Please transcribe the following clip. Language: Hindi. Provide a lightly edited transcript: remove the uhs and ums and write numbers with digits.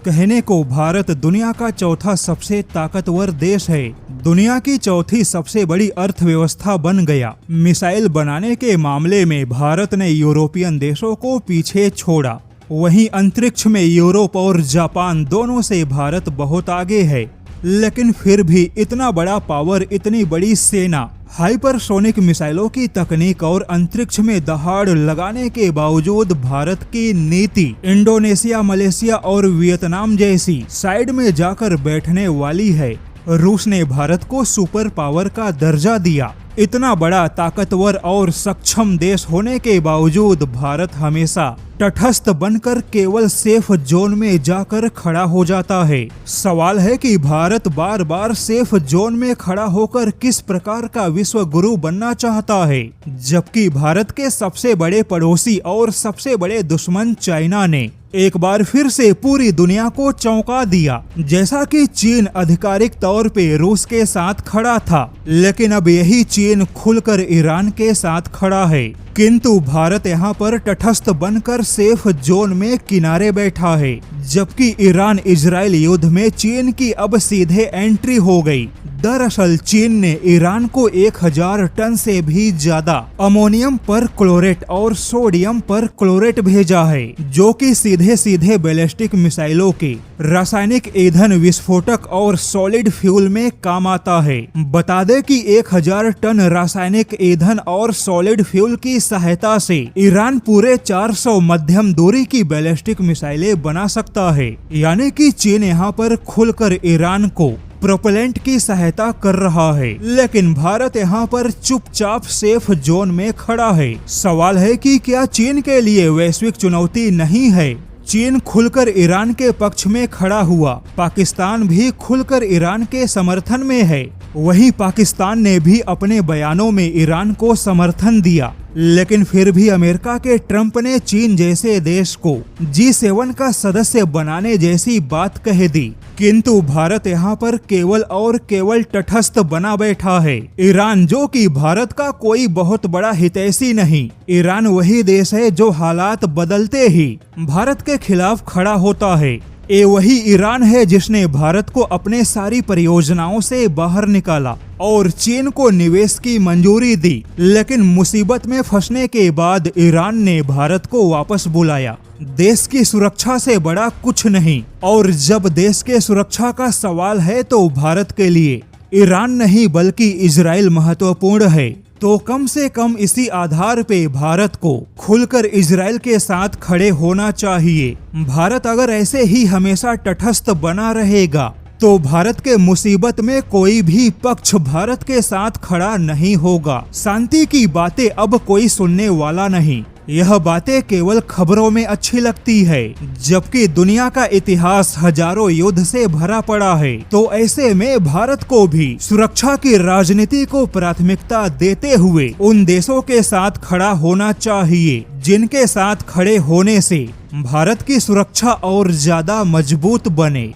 कहने को भारत दुनिया का चौथा सबसे ताकतवर देश है, दुनिया की चौथी सबसे बड़ी अर्थव्यवस्था बन गया। मिसाइल बनाने के मामले में भारत ने यूरोपियन देशों को पीछे छोड़ा। वहीं अंतरिक्ष में यूरोप और जापान दोनों से भारत बहुत आगे है। लेकिन फिर भी इतना बड़ा पावर, इतनी बड़ी सेना, हाइपरसोनिक मिसाइलों की तकनीक और अंतरिक्ष में दहाड़ लगाने के बावजूद भारत की नीति इंडोनेशिया, मलेशिया और वियतनाम जैसी साइड में जाकर बैठने वाली है। रूस ने भारत को सुपर पावर का दर्जा दिया। इतना बड़ा, ताकतवर और सक्षम देश होने के बावजूद भारत हमेशा तटस्थ बनकर केवल सेफ जोन में जाकर खड़ा हो जाता है। सवाल है कि भारत बार बार सेफ जोन में खड़ा होकर किस प्रकार का विश्व गुरु बनना चाहता है, जबकि भारत के सबसे बड़े पड़ोसी और सबसे बड़े दुश्मन चाइना ने एक बार फिर से पूरी दुनिया को चौंका दिया। जैसा कि चीन आधिकारिक तौर पे रूस के साथ खड़ा था, लेकिन अब यही चीन खुलकर ईरान के साथ खड़ा है। किंतु भारत यहाँ पर तटस्थ बनकर सेफ जोन में किनारे बैठा है, जबकि ईरान इजराइल युद्ध में चीन की अब सीधे एंट्री हो गई। दरअसल चीन ने ईरान को 1000 टन से भी ज्यादा अमोनियम पर क्लोरेट और सोडियम पर क्लोरेट भेजा है, जो कि सीधे सीधे बैलिस्टिक मिसाइलों के रासायनिक ईंधन, विस्फोटक और सॉलिड फ्यूल में काम आता है। बता दें कि 1000 टन रासायनिक ईंधन और सॉलिड फ्यूल की सहायता से ईरान पूरे 400 मध्यम दूरी की बैलिस्टिक मिसाइलें बना सकता है। यानी कि चीन यहाँ पर खुलकर ईरान को प्रोपेलेंट की सहायता कर रहा है, लेकिन भारत यहाँ पर चुपचाप सेफ जोन में खड़ा है। सवाल है कि क्या चीन के लिए वैश्विक चुनौती नहीं है? चीन खुलकर ईरान के पक्ष में खड़ा हुआ, पाकिस्तान भी खुलकर ईरान के समर्थन में है। वहीं पाकिस्तान ने भी अपने बयानों में ईरान को समर्थन दिया, लेकिन फिर भी अमेरिका के ट्रंप ने चीन जैसे देश को G7 का सदस्य बनाने जैसी बात कह दी। किंतु भारत यहाँ पर केवल और केवल तटस्थ बना बैठा है। ईरान, जो कि भारत का कोई बहुत बड़ा हितैषी नहीं, ईरान वही देश है जो हालात बदलते ही भारत के खिलाफ खड़ा होता है। ये वही ईरान है जिसने भारत को अपने सारी परियोजनाओं से बाहर निकाला और चीन को निवेश की मंजूरी दी, लेकिन मुसीबत में फंसने के बाद ईरान ने भारत को वापस बुलाया। देश की सुरक्षा से बड़ा कुछ नहीं, और जब देश के सुरक्षा का सवाल है तो भारत के लिए ईरान नहीं बल्कि इजराइल महत्वपूर्ण है। तो कम से कम इसी आधार पे भारत को खुलकर इजराइल के साथ खड़े होना चाहिए। भारत अगर ऐसे ही हमेशा तटस्थ बना रहेगा तो भारत के मुसीबत में कोई भी पक्ष भारत के साथ खड़ा नहीं होगा। शांति की बातें अब कोई सुनने वाला नहीं। यह बातें केवल खबरों में अच्छी लगती है, जबकि दुनिया का इतिहास हजारों युद्ध से भरा पड़ा है। तो ऐसे में भारत को भी सुरक्षा की राजनीति को प्राथमिकता देते हुए उन देशों के साथ खड़ा होना चाहिए, जिनके साथ खड़े होने से भारत की सुरक्षा और ज्यादा मजबूत बने।